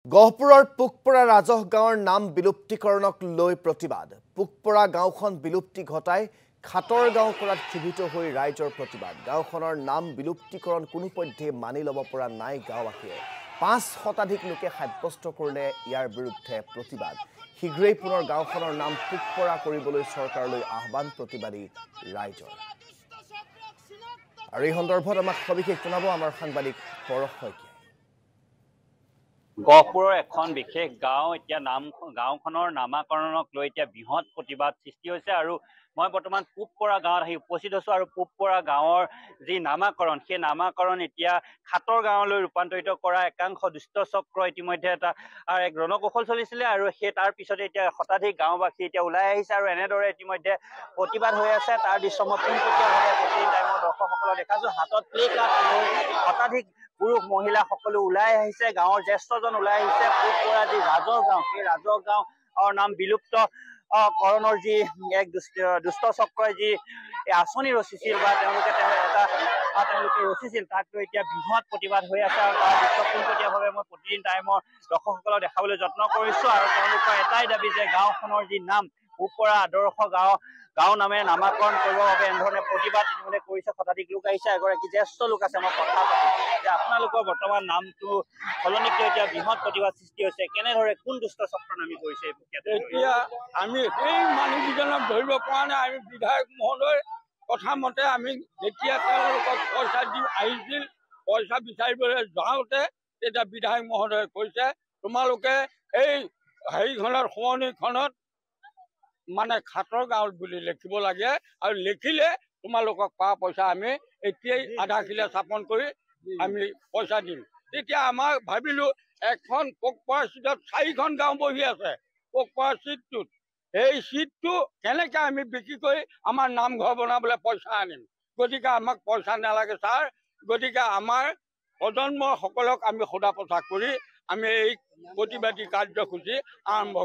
গহপুৰৰ পুকপৰা ৰাজহ গাঁৱৰ নাম বিলুপ্তিকৰণক লৈ প্ৰতিবাদ। পুকপৰা গাঁওখন বিলুপ্তি ঘটাই খাটৰ গাঁও কৰাত ক্ষোভিত হৈ ৰাইজৰ প্ৰতিবাদ। গাঁওখনৰ নাম বিলুপ্তিকৰণ কোনোপধ্যে মানি ল'ব পৰা নাই গাঁওবাসীয়ে। ৫ শতাধিক লোকে সাব্যস্ত কৰিলে ইয়াৰ বিৰুদ্ধে প্ৰতিবাদ। শীঘ্ৰেই পুনৰ গাঁওখনৰ নাম পুকপৰা কৰিবলৈ চৰকাৰলৈ আহ্বান প্ৰতিবাদী ৰাইজৰ। আৰু এই সন্দৰ্ভত আমাক সবিশেষ জনাব আমাৰ সাংবাদিক পৰশ শইকীয়া। গহপুৰৰ এখন বিশেষ গাঁও এতিয়া গাঁওখনৰ নামাকৰণক লৈ এতিয়া বৃহৎ প্ৰতিবাদ সৃষ্টি হৈছে আৰু মই বৰ্তমান পুকপৰা গাঁৱত আহি উপস্থিত হৈছোঁ আৰু পুকপৰা গাঁৱৰ যি নামাকৰণ সেই নামাকৰণ এতিয়া খাটৰ গাঁৱলৈ ৰূপান্তৰিত কৰা একাংশ দুষ্ট চক্ৰ ইতিমধ্যে এক ৰণকৌশল চলিছিলে আৰু সেই তাৰ পিছতে এতিয়া শতাধিক গাঁওবাসী এতিয়া ওলাই আহিছে আৰু এনেদৰে ইতিমধ্যে প্ৰতিবাদ হৈ আছে। তাৰ দৃশ্য মই পোনপটীয়াভাৱে প্ৰতিদিন টাইমৰ দৰ্শকসকলক দেখাইছোঁ। হাতত প্লে কাৰ্ড লৈ শতাধিক পুৰুষ মহিলা সকলো ওলাই আহিছে। গাঁৱৰ জ্যেষ্ঠজন ওলাই আহিছে। পুকপৰা যি ৰাজহ গাঁও সেই ৰাজহ গাঁৱৰ নাম বিলুপ্ত কৰণৰ যি এক দুষ্ট চক্ৰই যি আঁচনি ৰচিছিল বা তেওঁলোকে ৰচিছিল তাক লৈ এতিয়া বৃহৎ প্ৰতিবাদ হৈ আছে আৰু তাৰ দৃশ্য পোনপটীয়াভাৱে মই প্ৰতিদিন টাইমৰ দৰ্শকসকলক দেখাবলৈ যত্ন কৰিছোঁ আৰু তেওঁলোকৰ এটাই দাবী যে গাঁওখনৰ যি নাম পুকপৰা আদৰ্শ গাঁও নামেৰে নামাকৰণ কৰিবৰ বাবে এনেধৰণে প্ৰতিবাদ ইতিমধ্যে কৰিছে। শতাধিক লোক আহিছে। এগৰাকী জ্যেষ্ঠ লোক আছে, মই কথা পাতিম যে আপোনালোকৰ বৰ্তমান নামটো সলনি কৰি এতিয়া বৃহৎ প্ৰতিবাদ সৃষ্টি হৈছে। কেনেদৰে কোন দুষ্ট চক্ৰ নামি কৰিছে? এতিয়া আমি সেই মানুহকেইজনক ধৰিব পৰা নাই। আমি বিধায়ক মহোদয় কথা মতে আমি যেতিয়া তেওঁলোকক পইচা দি আহিছিল, পইচা বিচাৰিবলৈ যাওঁতে তেতিয়া বিধায়ক মহোদয়ে কৈছে তোমালোকে এই হেৰিখনত শুৱনিখনত মানে খাটৰ গাঁৱত বুলি লিখিব লাগে আৰু লিখিলে তোমালোকক পোৱা পইচা আমি এতিয়াই আধা কিলো স্থাপন কৰি আমি পইচা দিম। তেতিয়া আমাৰ ভাবিলো এখন পুকপৰা চিটত 4খন গাঁও বহি আছে। পুকপৰা চিটটোত এই চিটটো কেনেকৈ আমি বিক্ৰী কৰি আমাৰ নামঘৰ বনাবলৈ পইচা আনিম? গতিকে আমাক পইচা নালাগে ছাৰ। গতিকে আমাৰ প্ৰজন্মসকলক আমি সোধা পোছা কৰি আমি এই প্ৰতিবাদী কাৰ্যসূচী আৰম্ভ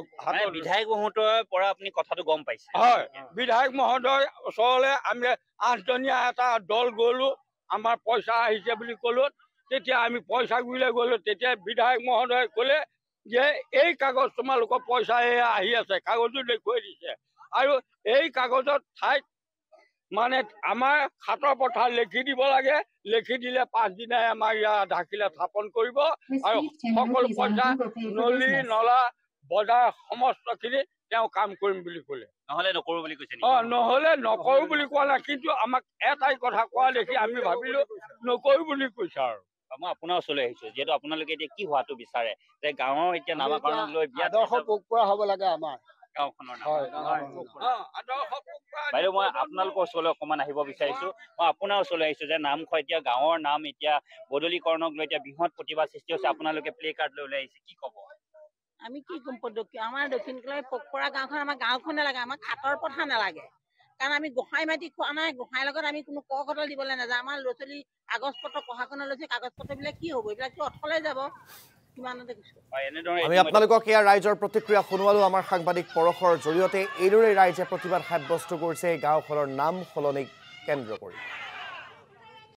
বিধায়ক মহোদয়ৰ পৰা আপুনি কথাটো গম পাইছে? হয়, বিধায়ক মহোদয়ৰ ওচৰলৈ আমি 8জনীয়া এটা দল গ'লো। আমাৰ পইচা আহিছে বুলি ক'লো। তেতিয়া আমি পইচা গুৰিলৈ গ'লো। তেতিয়া বিধায়ক মহোদয়ে ক'লে যে এই কাগজ তোমালোকৰ পইচা আহি আছে, কাগজো দেখুৱাই দিছে আৰু এই কাগজত ঠাইত মানে আমাৰ খাটৰ পথাৰ লিখি দিব লাগে। লিখি দিলে 5 দিনাই আমাৰ ইয়াৰ আধা কিলো স্থাপন কৰিব আৰু সকলো পইচা নলী নলা বজাৰ সমস্তখিনি তেওঁ কাম কৰিম বুলি ক'লে। নহ'লে নকৰোঁ বুলি কৈছে? নহ'লে নকৰোঁ বুলি কোৱা নাই, কিন্তু আমাক এটাই কথা কোৱা দেখি আমি ভাবিলো নকৰোঁ বুলি কৈছে। আৰু মই আপোনাৰ ওচৰলৈ আহিছোঁ, যিহেতু আপোনালোকে এতিয়া কি হোৱাটো বিচাৰে যে গাঁৱৰ এতিয়া নামাকৰণক লৈ আদৰ্শ পুকপৰা হ'ব লাগে আমাৰ গাঁওখনৰ নাম। বাইদেউ বাইদেউ মই আপোনালোকৰ ওচৰলৈ অকণমান আহিব বিচাৰিছোঁ। মই আপোনাৰ ওচৰলৈ আহিছোঁ যে নামঘৰ এতিয়া গাঁৱৰ নাম এতিয়া বদলীকৰণক লৈ এতিয়া বৃহৎ প্ৰতিবাদ সৃষ্টি হৈছে। আপোনালোকে প্লে কাৰ্ড লৈ ওলাই আহিছে, কি ক'ব? আমি কি ক'ম? আমাৰ দক্ষিণ কলাই পুকপৰা গাঁওখন আমাৰ গাঁওখন নালাগে, আমাক খাটৰ পথাৰ নালাগে। কাৰণ আমি গোসাঁই মাটি খোৱা নাই, গোসাঁইৰ লগত আমি কোনো কটল দিবলৈ নাযাওঁ। আমাৰ ল'ৰা ছোৱালী কাগজ পত্ৰ পঢ়া শুনা লৈছে, কাগজ পত্ৰবিলাক কি হ'ব? এইবিলাকতো অথলে যাব। আমি আপোনালোকক এয়া ৰাইজৰ প্ৰতিক্ৰিয়া শুনোৱালো আমাৰ সাংবাদিক পৰশৰ জৰিয়তে। এইদৰে ৰাইজে প্ৰতিবাদ সাব্যস্ত কৰিছে গাঁওখনৰ নাম সলনিক কেন্দ্ৰ কৰি।